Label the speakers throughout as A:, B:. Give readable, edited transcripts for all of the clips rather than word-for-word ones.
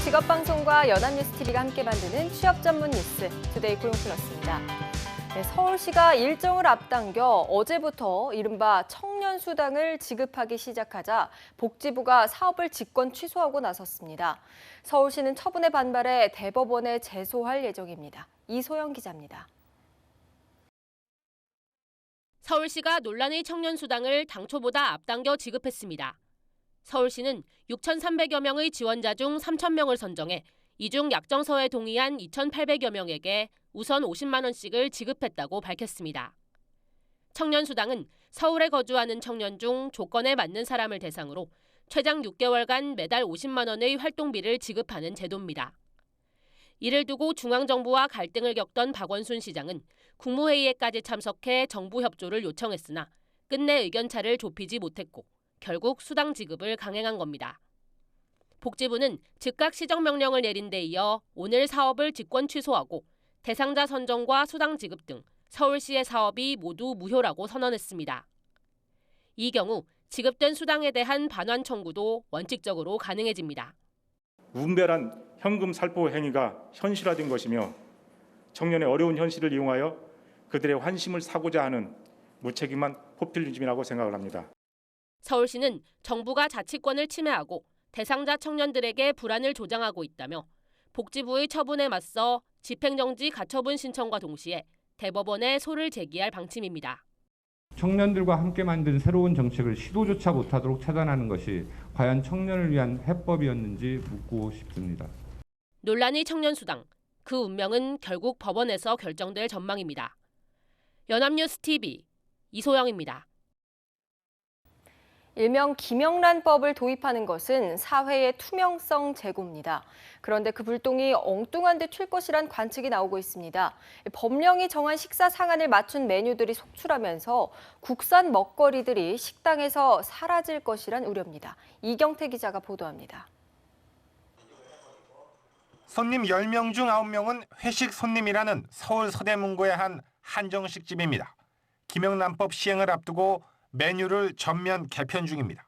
A: 직업방송과 연합뉴스TV가 함께 만드는 취업 전문 뉴스 투데이 고용플러스입니다. 네, 서울시가 일정을 앞당겨 어제부터 이른바 청년수당을 지급하기 시작하자 복지부가 사업을 직권 취소하고 나섰습니다. 서울시는 처분에 반발해 대법원에 제소할 예정입니다. 이소영 기자입니다.
B: 서울시가 논란의 청년수당을 당초보다 앞당겨 지급했습니다. 서울시는 6,300여 명의 지원자 중 3,000명을 선정해 이 중 약정서에 동의한 2,800여 명에게 우선 50만 원씩을 지급했다고 밝혔습니다. 청년수당은 서울에 거주하는 청년 중 조건에 맞는 사람을 대상으로 최장 6개월간 매달 50만 원의 활동비를 지급하는 제도입니다. 이를 두고 중앙정부와 갈등을 겪던 박원순 시장은 국무회의에까지 참석해 정부 협조를 요청했으나 끝내 의견차를 좁히지 못했고 결국 수당 지급을 강행한 겁니다. 복지부는 즉각 시정명령을 내린 데 이어 오늘 사업을 직권 취소하고 대상자 선정과 수당 지급 등 서울시의 사업이 모두 무효라고 선언했습니다. 이 경우 지급된 수당에 대한 반환 청구도 원칙적으로 가능해집니다.
C: 무분별한 현금 살포 행위가 현실화된 것이며 청년의 어려운 현실을 이용하여 그들의 환심을 사고자 하는 무책임한 포퓰리즘이라고 생각을 합니다.
B: 서울시는 정부가 자치권을 침해하고 대상자 청년들에게 불안을 조장하고 있다며 복지부의 처분에 맞서 집행정지 가처분 신청과 동시에 대법원에 소를 제기할 방침입니다.
D: 청년들과 함께 만든 새로운 정책을 시도조차 못하도록 차단하는 것이 과연 청년을 위한 해법이었는지 묻고 싶습니다.
B: 논란의 청년수당, 그 운명은 결국 법원에서 결정될 전망입니다. 연합뉴스TV 이소영입니다.
A: 일명 김영란법을 도입하는 것은 사회의 투명성 제고입니다. 그런데 그 불똥이 엉뚱한 데 튈 것이란 관측이 나오고 있습니다. 법령이 정한 식사 상한을 맞춘 메뉴들이 속출하면서 국산 먹거리들이 식당에서 사라질 것이란 우려입니다. 이경태 기자가 보도합니다.
E: 손님 10명 중 9명은 회식 손님이라는 서울 서대문구의 한 한정식집입니다. 김영란법 시행을 앞두고 메뉴를 전면 개편 중입니다.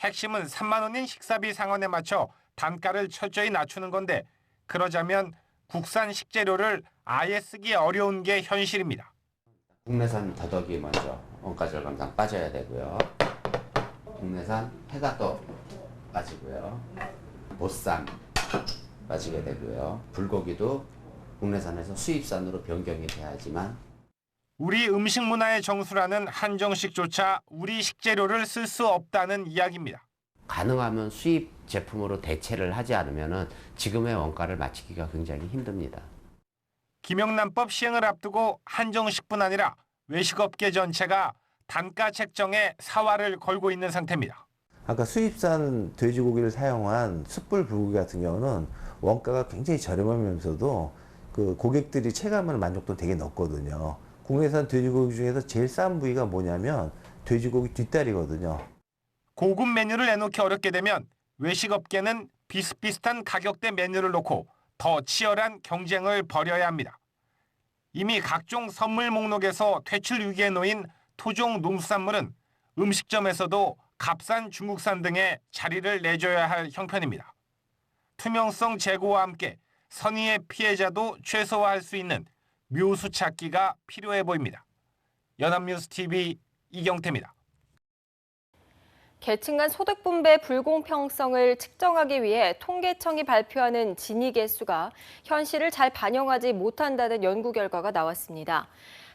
E: 핵심은 3만 원인 식사비 상한에 맞춰 단가를 철저히 낮추는 건데 그러자면 국산 식재료를 아예 쓰기 어려운 게 현실입니다.
F: 국내산 더덕이 먼저 원가절감상 빠져야 되고요. 국내산 해가또 빠지고요. 보쌈 빠지게 되고요. 불고기도 국내산에서 수입산으로 변경이 돼야지만
E: 우리 음식 문화의 정수라는 한정식조차 우리 식재료를 쓸 수 없다는 이야기입니다.
F: 가능하면 수입 제품으로 대체를 하지 않으면 지금의 원가를 맞추기가 굉장히 힘듭니다.
E: 김영란법 시행을 앞두고 한정식뿐 아니라 외식업계 전체가 단가 책정에 사활을 걸고 있는 상태입니다.
G: 아까 수입산 돼지고기를 사용한 숯불 불고기 같은 경우는 원가가 굉장히 저렴하면서도 그 고객들이 체감하는 만족도는 되게 높거든요. 국내산 돼지고기 중에서 제일 싼 부위가 뭐냐면 돼지고기 뒷다리거든요.
E: 고급 메뉴를 내놓기 어렵게 되면 외식업계는 비슷비슷한 가격대 메뉴를 놓고 더 치열한 경쟁을 벌여야 합니다. 이미 각종 선물 목록에서 퇴출 위기에 놓인 토종 농수산물은 음식점에서도 값싼 중국산 등의 자리를 내줘야 할 형편입니다. 투명성 제고와 함께 선의의 피해자도 최소화할 수 있는 묘수 찾기가 필요해 보입니다. 연합뉴스TV 이경태입니다.
A: 계층 간 소득 분배 불공평성을 측정하기 위해 통계청이 발표하는 진위계 수가 현실을 잘 반영하지 못한다는 연구 결과가 나왔습니다.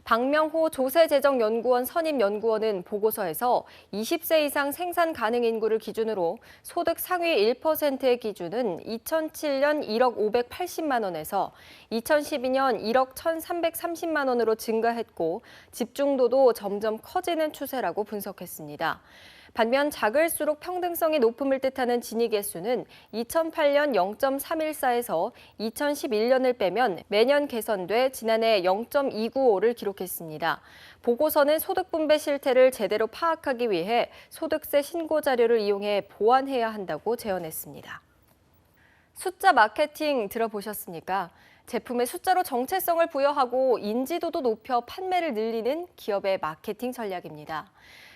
A: 박명호 조세재정연구원 선임연구원은 보고서에서 20세 이상 생산 가능 인구를 기준으로 소득 상위 1%의 기준은 2007년 1억 580만 원에서 2012년 1억 1,330만 원으로 증가했고 집중도도 점점 커지는 추세라고 분석했습니다. 반면 작을수록 평등성이 높음을 뜻하는 진위계수는 2008년 0.314에서 2011년을 빼면 매년 개선돼 지난해 0.295를 기록했습니다. 보고서는 소득 분배 실태를 제대로 파악하기 위해 소득세 신고 자료를 이용해 보완해야 한다고 제언했습니다. 숫자 마케팅 들어보셨습니까? 제품의 숫자로 정체성을 부여하고 인지도도 높여 판매를 늘리는 기업의 마케팅 전략입니다.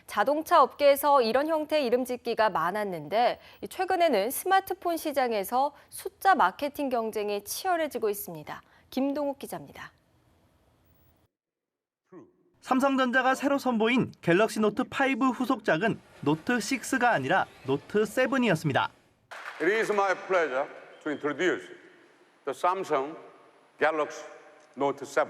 A: 자동차 업계에서 이런 형태의 이름 짓기가 많았는데 최근에는 스마트폰 시장에서 숫자 마케팅 경쟁이 치열해지고 있습니다. 김동욱 기자입니다.
H: 삼성전자가 새로 선보인 갤럭시 노트 5 후속작은 노트 6가 아니라 노트 7이었습니다.
I: It is my pleasure to introduce the Samsung Galaxy Note 7.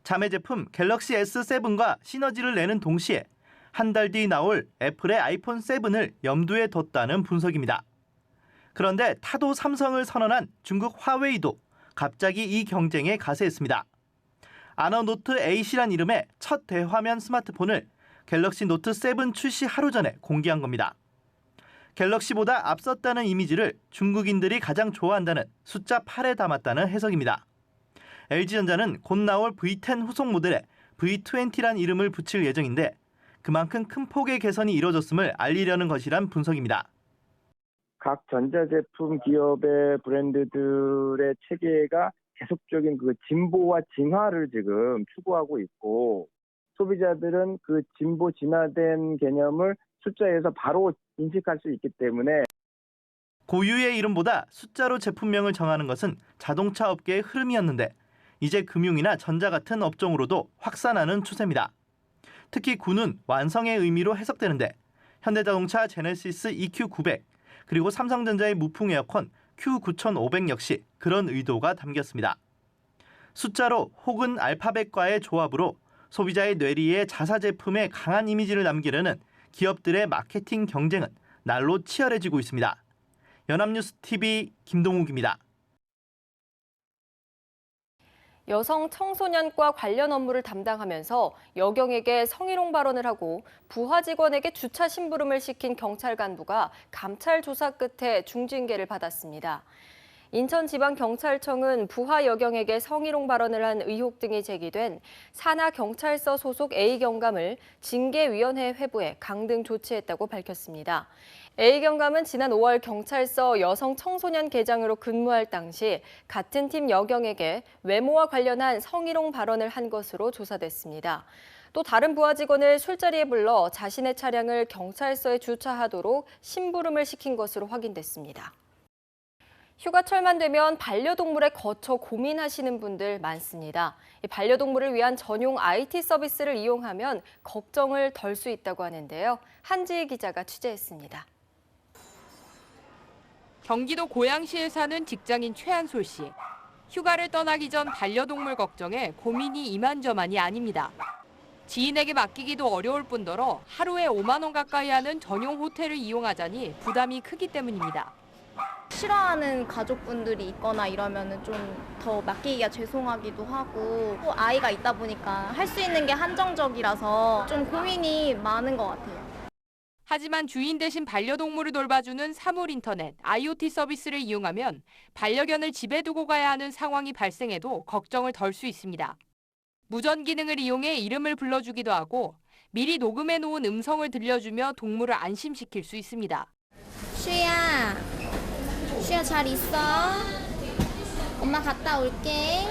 H: 자매 제품 갤럭시 S7과 시너지를 내는 동시에 한 달 뒤 나올 애플의 아이폰 7을 염두에 뒀다는 분석입니다. 그런데 타도 삼성을 선언한 중국 화웨이도 갑자기 이 경쟁에 가세했습니다. 아너노트 8이란 이름의 첫 대화면 스마트폰을 갤럭시 노트 7 출시 하루 전에 공개한 겁니다. 갤럭시보다 앞섰다는 이미지를 중국인들이 가장 좋아한다는 숫자 8에 담았다는 해석입니다. LG전자는 곧 나올 V10 후속 모델에 V20란 이름을 붙일 예정인데 그만큼 큰 폭의 개선이 이뤄졌음을 알리려는 것이란 분석입니다.
J: 각 전자제품 기업의 브랜드들의 체계가 계속적인 그 진보와 진화를 지금 추구하고 있고 소비자들은 그 진보 진화된 개념을 숫자에서 바로 인식할 수 있기 때문에
H: 고유의 이름보다 숫자로 제품명을 정하는 것은 자동차 업계의 흐름이었는데 이제 금융이나 전자 같은 업종으로도 확산하는 추세입니다. 특히 9는 완성의 의미로 해석되는데 현대자동차 제네시스 EQ900 그리고 삼성전자의 무풍 에어컨 Q9500 역시 그런 의도가 담겼습니다. 숫자로 혹은 알파벳과의 조합으로 소비자의 뇌리에 자사 제품의 강한 이미지를 남기려는 기업들의 마케팅 경쟁은 날로 치열해지고 있습니다. 연합뉴스TV 김동욱입니다.
A: 여성 청소년과 관련 업무를 담당하면서 여경에게 성희롱 발언을 하고 부하 직원에게 주차 심부름을 시킨 경찰 간부가 감찰 조사 끝에 중징계를 받았습니다. 인천지방경찰청은 부하 여경에게 성희롱 발언을 한 의혹 등이 제기된 산하경찰서 소속 A경감을 징계위원회에 회부해 강등 조치했다고 밝혔습니다. A경감은 지난 5월 경찰서 여성 청소년 계장으로 근무할 당시 같은 팀 여경에게 외모와 관련한 성희롱 발언을 한 것으로 조사됐습니다. 또 다른 부하 직원을 술자리에 불러 자신의 차량을 경찰서에 주차하도록 심부름을 시킨 것으로 확인됐습니다. 휴가철만 되면 반려동물에 거쳐 고민하시는 분들 많습니다. 반려동물을 위한 전용 IT 서비스를 이용하면 걱정을 덜 수 있다고 하는데요. 한지희 기자가 취재했습니다.
K: 경기도 고양시에 사는 직장인 최한솔 씨. 휴가를 떠나기 전 반려동물 걱정에 고민이 이만저만이 아닙니다. 지인에게 맡기기도 어려울 뿐더러 하루에 5만 원 가까이 하는 전용 호텔을 이용하자니 부담이 크기 때문입니다.
L: 싫어하는 가족분들이 있거나 이러면은 좀 더 맡기기가 죄송하기도 하고 또 아이가 있다 보니까 할 수 있는 게 한정적이라서 좀 고민이 많은 것 같아요.
K: 하지만 주인 대신 반려동물을 돌봐주는 사물인터넷, IoT 서비스를 이용하면 반려견을 집에 두고 가야 하는 상황이 발생해도 걱정을 덜 수 있습니다. 무전 기능을 이용해 이름을 불러주기도 하고 미리 녹음해 놓은 음성을 들려주며 동물을 안심시킬 수 있습니다.
L: 슈야 잘 있어? 엄마 갔다 올게.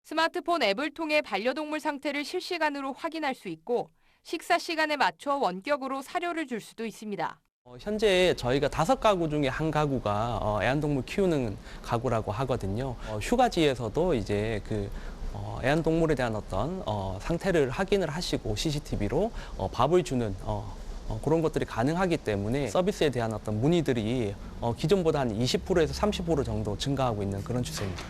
K: 스마트폰 앱을 통해 반려동물 상태를 실시간으로 확인할 수 있고 식사 시간에 맞춰 원격으로 사료를 줄 수도 있습니다.
M: 현재 저희가 5가구 중에 한 가구가 애완동물 키우는 가구라고 하거든요. 휴가지에서도 이제 애완동물에 대한 어떤 상태를 확인을 하시고 CCTV로 밥을 주는 그런 것들이 가능하기 때문에 서비스에 대한 어떤 문의들이 기존보다 한 20%에서 30% 정도 증가하고 있는 그런 추세입니다.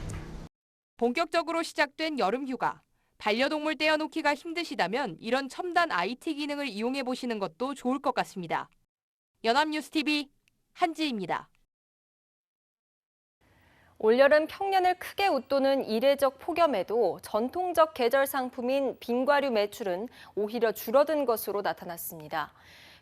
K: 본격적으로 시작된 여름 휴가. 반려동물 떼어놓기가 힘드시다면 이런 첨단 IT 기능을 이용해 보시는 것도 좋을 것 같습니다. 연합뉴스TV 한지희입니다.
A: 올여름 평년을 크게 웃도는 이례적 폭염에도 전통적 계절 상품인 빙과류 매출은 오히려 줄어든 것으로 나타났습니다.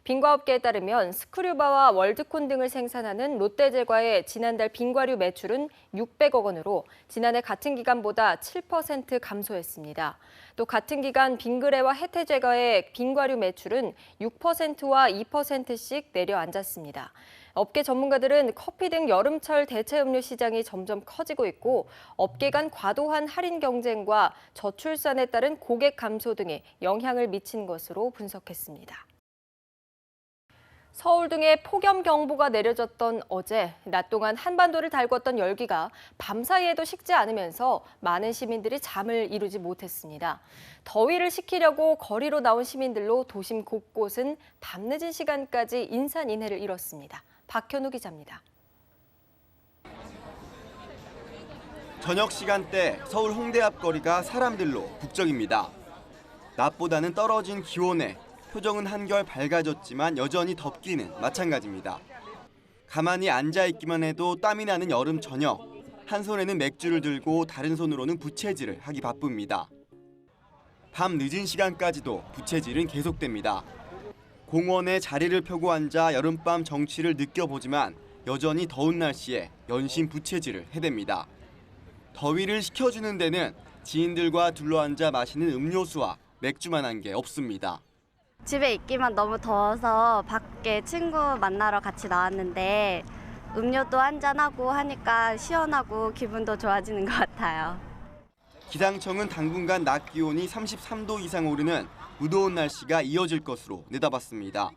A: 빙과업계에 따르면 스크류바와 월드콘 등을 생산하는 롯데제과의 지난달 빙과류 매출은 600억 원으로 지난해 같은 기간보다 7% 감소했습니다. 또 같은 기간 빙그레와 혜태제과의 빙과류 매출은 6%와 2%씩 내려앉았습니다. 업계 전문가들은 커피 등 여름철 대체 음료 시장이 점점 커지고 있고 업계 간 과도한 할인 경쟁과 저출산에 따른 고객 감소 등에 영향을 미친 것으로 분석했습니다. 서울 등에 폭염경보가 내려졌던 어제 낮 동안 한반도를 달궜던 열기가 밤사이에도 식지 않으면서 많은 시민들이 잠을 이루지 못했습니다. 더위를 식히려고 거리로 나온 시민들로 도심 곳곳은 밤늦은 시간까지 인산인해를 이뤘습니다. 박현우 기자입니다.
N: 저녁 시간대 서울 홍대 앞 거리가 사람들로 북적입니다. 낮보다는 떨어진 기온에 표정은 한결 밝아졌지만 여전히 덥기는 마찬가지입니다. 가만히 앉아있기만 해도 땀이 나는 여름 저녁. 한 손에는 맥주를 들고 다른 손으로는 부채질을 하기 바쁩니다. 밤 늦은 시간까지도 부채질은 계속됩니다. 공원에 자리를 펴고 앉아 여름밤 정취를 느껴보지만 여전히 더운 날씨에 연신 부채질을 해댑니다. 더위를 식혀주는 데는 지인들과 둘러앉아 마시는 음료수와 맥주만한 게 없습니다.
O: 집에 있기만 너무 더워서 밖에 친구 만나러 같이 나왔는데 음료도 한잔하고 하니까 시원하고 기분도 좋아지는 것 같아요.
N: 기상청은 당분간 낮 기온이 33도 이상 오르는 무더운 날씨가 이어질 것으로 내다봤습니다.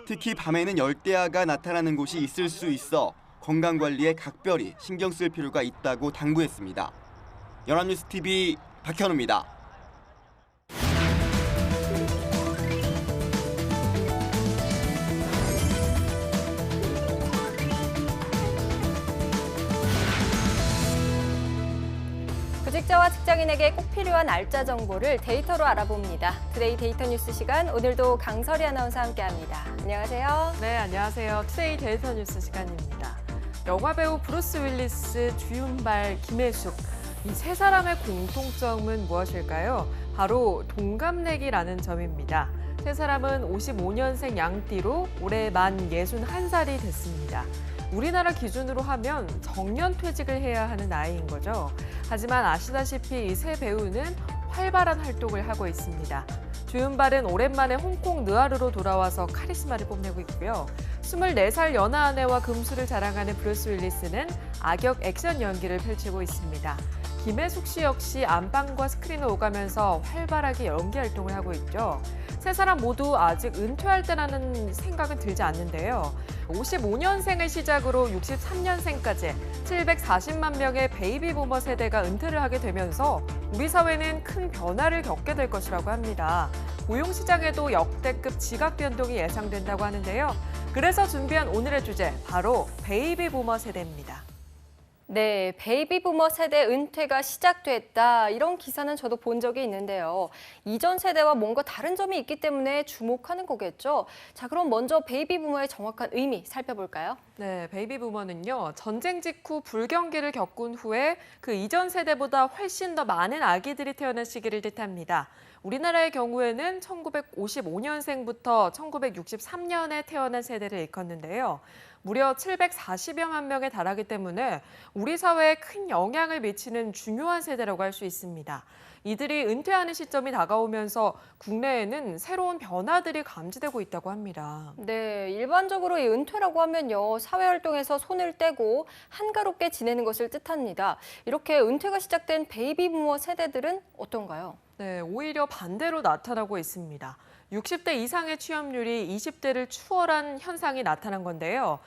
N: 특히 밤에는 열대야가 나타나는 곳이 있을 수 있어 건강관리에 각별히 신경 쓸 필요가 있다고 당부했습니다. 연합뉴스TV 박현우입니다.
A: 구직자와 직장인에게 꼭 필요한 알짜 정보를 데이터로 알아봅니다. 투데이 데이터 뉴스 시간, 오늘도 강설희 아나운서와 함께합니다. 안녕하세요.
P: 네, 안녕하세요. 투데이 데이터 뉴스 시간입니다. 영화배우 브루스 윌리스, 주윤발, 김혜숙, 이 세 사람의 공통점은 무엇일까요? 바로 동갑내기라는 점입니다. 세 사람은 55년생 양띠로 올해 만 61살이 됐습니다. 우리나라 기준으로 하면 정년퇴직을 해야 하는 나이인 거죠. 하지만 아시다시피 이 세 배우는 활발한 활동을 하고 있습니다. 주윤발은 오랜만에 홍콩 느와르로 돌아와서 카리스마를 뽐내고 있고요. 24살 연하 아내와 금수를 자랑하는 브루스 윌리스는 악역 액션 연기를 펼치고 있습니다. 김혜숙 씨 역시 안방과 스크린을 오가면서 활발하게 연기 활동을 하고 있죠. 세 사람 모두 아직 은퇴할 때라는 생각은 들지 않는데요. 55년생을 시작으로 63년생까지 740만 명의 베이비 부머 세대가 은퇴를 하게 되면서 우리 사회는 큰 변화를 겪게 될 것이라고 합니다. 고용시장에도 역대급 지각 변동이 예상된다고 하는데요. 그래서 준비한 오늘의 주제, 바로 베이비 부머 세대입니다.
A: 네, 베이비 부머 세대 은퇴가 시작됐다. 이런 기사는 저도 본 적이 있는데요. 이전 세대와 뭔가 다른 점이 있기 때문에 주목하는 거겠죠. 자, 그럼 먼저 베이비 부머의 정확한 의미 살펴볼까요?
P: 네, 베이비 부머는요, 전쟁 직후 불경기를 겪은 후에 그 이전 세대보다 훨씬 더 많은 아기들이 태어난 시기를 뜻합니다. 우리나라의 경우에는 1955년생부터 1963년에 태어난 세대를 일컫는데요. 무려 740여만 명에 달하기 때문에 우리 사회에 큰 영향을 미치는 중요한 세대라고 할 수 있습니다. 이들이 은퇴하는 시점이 다가오면서 국내에는 새로운 변화들이 감지되고 있다고 합니다.
A: 네, 일반적으로 이 은퇴라고 하면요, 사회활동에서 손을 떼고 한가롭게 지내는 것을 뜻합니다. 이렇게 은퇴가 시작된 베이비 부머 세대들은 어떤가요?
P: 네, 오히려 반대로 나타나고 있습니다. 60대 이상의 취업률이 20대를 추월한 현상이 나타난 건데요.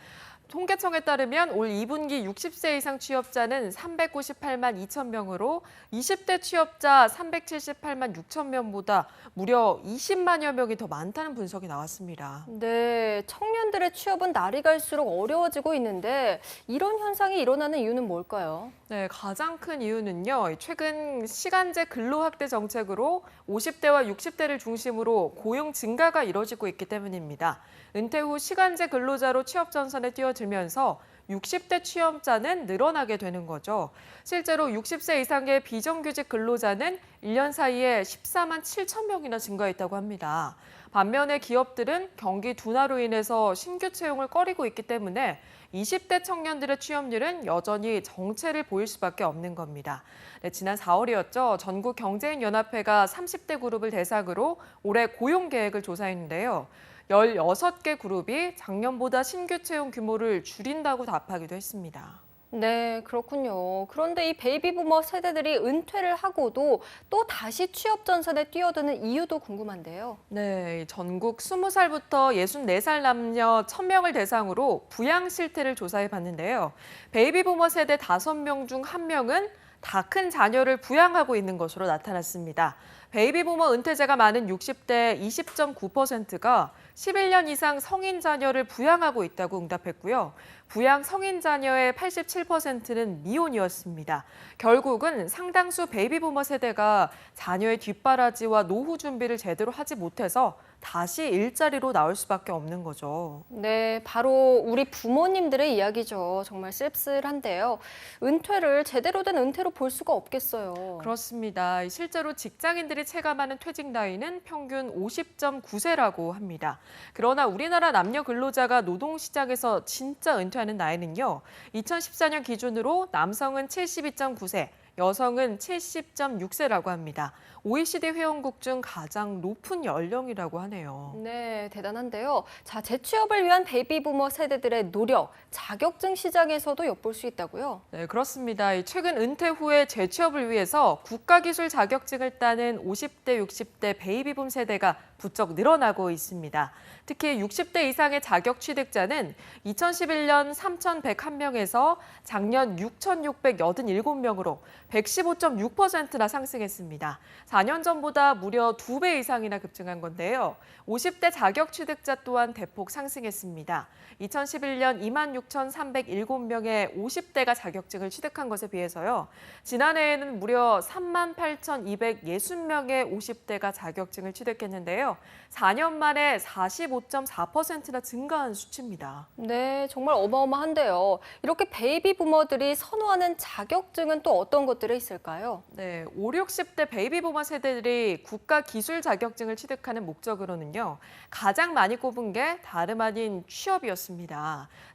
P: 통계청에 따르면 올 2분기 60세 이상 취업자는 398만 2천 명으로 20대 취업자 378만 6천 명보다 무려 20만여 명이 더 많다는 분석이 나왔습니다.
A: 네, 청년들의 취업은 날이 갈수록 어려워지고 있는데 이런 현상이 일어나는 이유는 뭘까요?
P: 네, 가장 큰 이유는요, 최근 시간제 근로확대 정책으로 50대와 60대를 중심으로 고용 증가가 이뤄지고 있기 때문입니다. 은퇴 후 시간제 근로자로 취업 전선에 뛰어들면서 60대 취업자는 늘어나게 되는 거죠. 실제로 60세 이상의 비정규직 근로자는 1년 사이에 14만 7천 명이나 증가했다고 합니다. 반면에 기업들은 경기 둔화로 인해서 신규 채용을 꺼리고 있기 때문에 20대 청년들의 취업률은 여전히 정체를 보일 수밖에 없는 겁니다. 네, 지난 4월이었죠. 전국경제인연합회가 30대 그룹을 대상으로 올해 고용 계획을 조사했는데요. 16개 그룹이 작년보다 신규 채용 규모를 줄인다고 답하기도 했습니다.
A: 네, 그렇군요. 그런데 이 베이비부머 세대들이 은퇴를 하고도 또 다시 취업 전선에 뛰어드는 이유도 궁금한데요.
P: 네, 전국 20살부터 64살 남녀 1000명을 대상으로 부양 실태를 조사해 봤는데요. 베이비부머 세대 5명 중 1명은 다 큰 자녀를 부양하고 있는 것으로 나타났습니다. 베이비부머 은퇴자가 많은 60대 20.9%가 11년 이상 성인 자녀를 부양하고 있다고 응답했고요. 부양 성인 자녀의 87%는 미혼이었습니다. 결국은 상당수 베이비부머 세대가 자녀의 뒷바라지와 노후 준비를 제대로 하지 못해서 다시 일자리로 나올 수밖에 없는 거죠.
A: 네, 바로 우리 부모님들의 이야기죠. 정말 씁쓸한데요. 은퇴를 제대로 된 은퇴로 볼 수가 없겠어요.
P: 그렇습니다. 실제로 직장인들이 체감하는 퇴직 나이는 평균 50.9세라고 합니다. 그러나 우리나라 남녀 근로자가 노동시장에서 진짜 은퇴하는 나이는요. 2014년 기준으로 남성은 72.9세, 여성은 70.6세라고 합니다. OECD 회원국 중 가장 높은 연령이라고 하네요.
A: 네, 대단한데요. 자, 재취업을 위한 베이비부머 세대들의 노력, 자격증 시장에서도 엿볼 수 있다고요?
P: 네, 그렇습니다. 최근 은퇴 후에 재취업을 위해서 국가기술 자격증을 따는 50대, 60대 베이비붐 세대가 부쩍 늘어나고 있습니다. 특히 60대 이상의 자격 취득자는 2011년 3,101명에서 작년 6,687명으로 115.6%나 상승했습니다. 4년 전보다 무려 2배 이상이나 급증한 건데요. 50대 자격 취득자 또한 대폭 상승했습니다. 2011년 26,307명의 50대가 자격증을 취득한 것에 비해서요. 지난해에는 무려 38,260명의 50대가 자격증을 취득했는데요. 4년 만에 45.4%나 증가한 수치입니다.
A: 네, 정말 어마어마한데요. 이렇게 베이비부머들이 선호하는 자격증은 또 어떤 것들이 있을까요?
P: 네, 5, 60대 베이비부머 세대들이 국가 기술 자격증을 취득하는 목적으로는요. 가장 많이 꼽은 게 다름 아닌 취업이었습니다.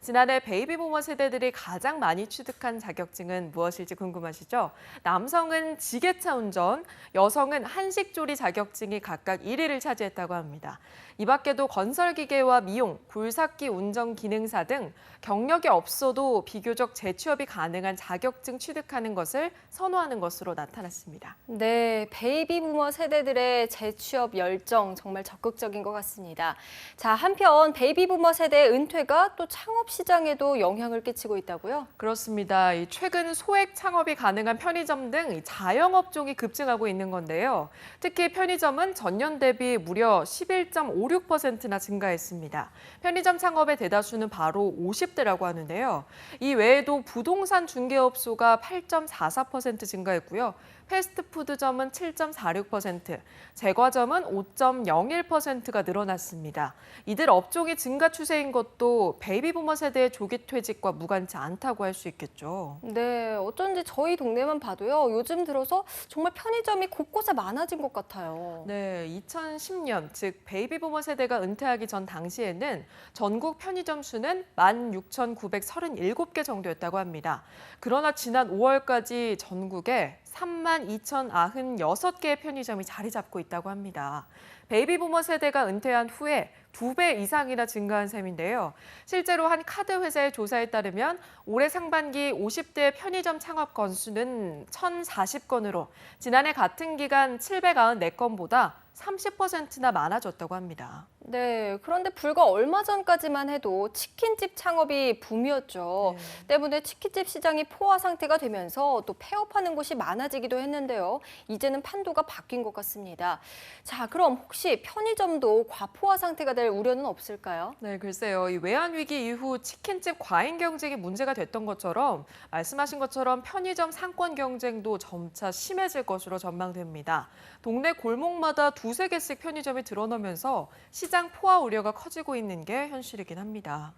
P: 지난해 베이비부머 세대들이 가장 많이 취득한 자격증은 무엇일지 궁금하시죠? 남성은 지게차 운전, 여성은 한식조리 자격증이 각각 1위를 차지했다고 합니다. 이 밖에도 건설기계와 미용, 굴삭기 운전 기능사 등 경력이 없어도 비교적 재취업이 가능한 자격증 취득하는 것을 선호하는 것으로 나타났습니다.
A: 네, 베이비부머 세대들의 재취업 열정 정말 적극적인 것 같습니다. 자, 한편 베이비부머 세대의 은퇴가 또 창업 시장에도 영향을 끼치고 있다고요?
P: 그렇습니다. 최근 소액 창업이 가능한 편의점 등 자영업종이 급증하고 있는 건데요. 특히 편의점은 전년 대비 무려 11.56%나 증가했습니다. 편의점 창업의 대다수는 바로 50대라고 하는데요. 이 외에도 부동산 중개업소가 8.44% 증가했고요. 패스트푸드점은 7.46%, 제과점은 5.01%가 늘어났습니다. 이들 업종이 증가 추세인 것도 베이비부머 세대의 조기 퇴직과 무관치 않다고 할 수 있겠죠.
A: 네, 어쩐지 저희 동네만 봐도요. 요즘 들어서 정말 편의점이 곳곳에 많아진 것 같아요.
P: 네, 2010년, 즉 베이비부머 세대가 은퇴하기 전 당시에는 전국 편의점 수는 16,937개 정도였다고 합니다. 그러나 지난 5월까지 전국에 32,096개의 편의점이 자리 잡고 있다고 합니다. 베이비부머 세대가 은퇴한 후에 2배 이상이나 증가한 셈인데요. 실제로 한 카드 회사의 조사에 따르면 올해 상반기 50대 편의점 창업 건수는 1,040건으로 지난해 같은 기간 794건보다 30%나 많아졌다고 합니다.
A: 네, 그런데 불과 얼마 전까지만 해도 치킨집 창업이 붐이었죠. 때문에 치킨집 시장이 포화 상태가 되면서 또 폐업하는 곳이 많아지기도 했는데요. 이제는 판도가 바뀐 것 같습니다. 자, 그럼 혹시 편의점도 과포화 상태가 될 우려는 없을까요?
P: 네, 글쎄요. 이 외환위기 이후 치킨집 과잉 경쟁이 문제가 됐던 것처럼 말씀하신 것처럼 편의점 상권 경쟁도 점차 심해질 것으로 전망됩니다. 동네 골목마다 2~3개씩 편의점이 드러나면서 시장 포화 우려가 커지고 있는 게 현실이긴 합니다.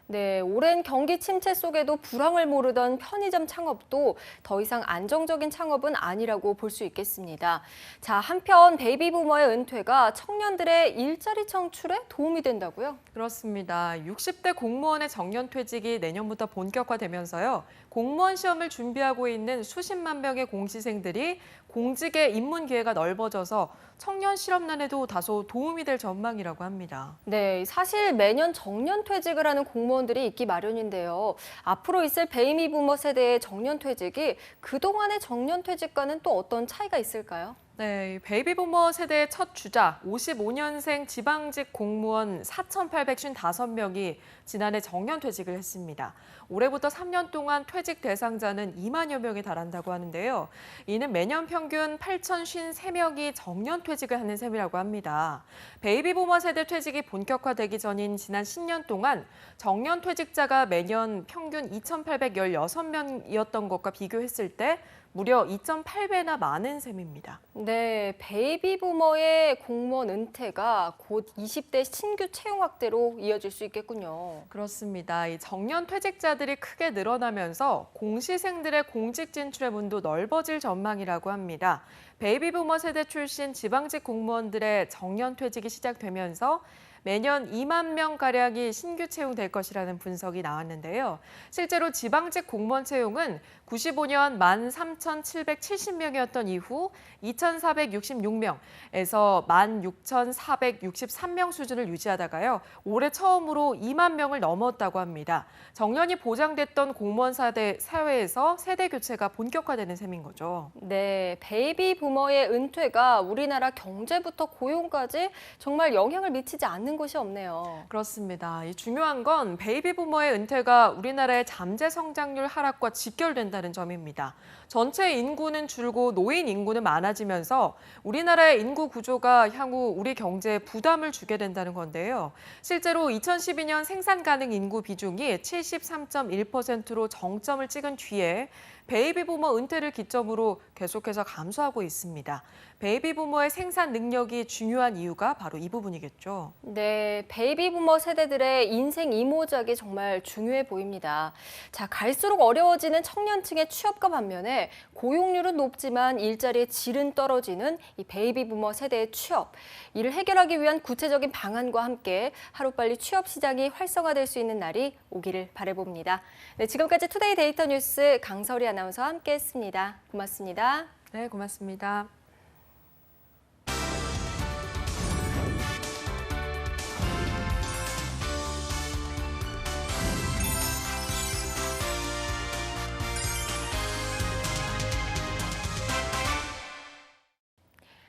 A: 네, 오랜 경기 침체 속에도 불황을 모르던 편의점 창업도 더 이상 안정적인 창업은 아니라고 볼 수 있겠습니다. 자, 한편 베이비부머의 은퇴가 청년들의 일자리 창출에 도움이 된다고요?
P: 그렇습니다. 60대 공무원의 정년퇴직이 내년부터 본격화되면서요. 공무원 시험을 준비하고 있는 수십만 명의 공시생들이 공직의 입문 기회가 넓어져서 청년 실업난에도 다소 도움이 될 전망이라고 합니다.
A: 네, 사실 매년 정년퇴직을 하는 공무원들이 있기 마련인데요. 앞으로 있을 베이비 부머 세대의 정년퇴직이 그동안의 정년퇴직과는 또 어떤 차이가 있을까요?
P: 네, 베이비 부머 세대의 첫 주자 55년생 지방직 공무원 4,855명이 지난해 정년퇴직을 했습니다. 올해부터 3년 동안 퇴직 대상자는 2만여 명에 달한다고 하는데요. 이는 매년 평균 8,053명이 정년퇴직을 하는 셈이라고 합니다. 베이비 부머 세대 퇴직이 본격화되기 전인 지난 10년 동안 정년퇴직자가 매년 평균 2,816명이었던 것과 비교했을 때 무려 2.8배나 많은 셈입니다.
A: 네, 베이비 부머의 공무원 은퇴가 곧 20대 신규 채용 확대로 이어질 수 있겠군요.
P: 그렇습니다. 이 정년 퇴직자들이 크게 늘어나면서 공시생들의 공직 진출의 문도 넓어질 전망이라고 합니다. 베이비 부머 세대 출신 지방직 공무원들의 정년 퇴직이 시작되면서 매년 2만 명가량이 신규 채용될 것이라는 분석이 나왔는데요. 실제로 지방직 공무원 채용은 95년 13,770명이었던 이후 2,466명에서 16,463명 수준을 유지하다가요. 올해 처음으로 2만 명을 넘었다고 합니다. 정년이 보장됐던 공무원 사회에서 세대 교체가 본격화되는 셈인 거죠.
A: 네, 베이비 부머의 은퇴가 우리나라 경제부터 고용까지 정말 영향을 미치지 않는 곳이 없네요.
P: 그렇습니다. 이 중요한 건 베이비 부머의 은퇴가 우리나라의 잠재 성장률 하락과 직결된다는 점입니다. 전체 인구는 줄고 노인 인구는 많아지면서 우리나라의 인구 구조가 향후 우리 경제에 부담을 주게 된다는 건데요. 실제로 2012년 생산 가능 인구 비중이 73.1%로 정점을 찍은 뒤에 베이비 부머 은퇴를 기점으로 계속해서 감소하고 있습니다. 베이비 부머의 생산 능력이 중요한 이유가 바로 이 부분이겠죠.
A: 네, 베이비 부머 세대들의 인생 이모작이 정말 중요해 보입니다. 자, 갈수록 어려워지는 청년층의 취업과 반면에 고용률은 높지만 일자리의 질은 떨어지는 이 베이비 부머 세대의 취업. 이를 해결하기 위한 구체적인 방안과 함께 하루빨리 취업 시장이 활성화될 수 있는 날이 오기를 바라봅니다. 네, 지금까지 투데이 데이터 뉴스 강설이 아나운서와 함께했습니다. 고맙습니다.
P: 네, 고맙습니다.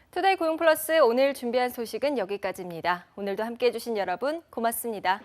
A: 투데이 고용 플러스 오늘 준비한 소식은 여기까지입니다. 오늘도 함께해 주신 여러분 고맙습니다.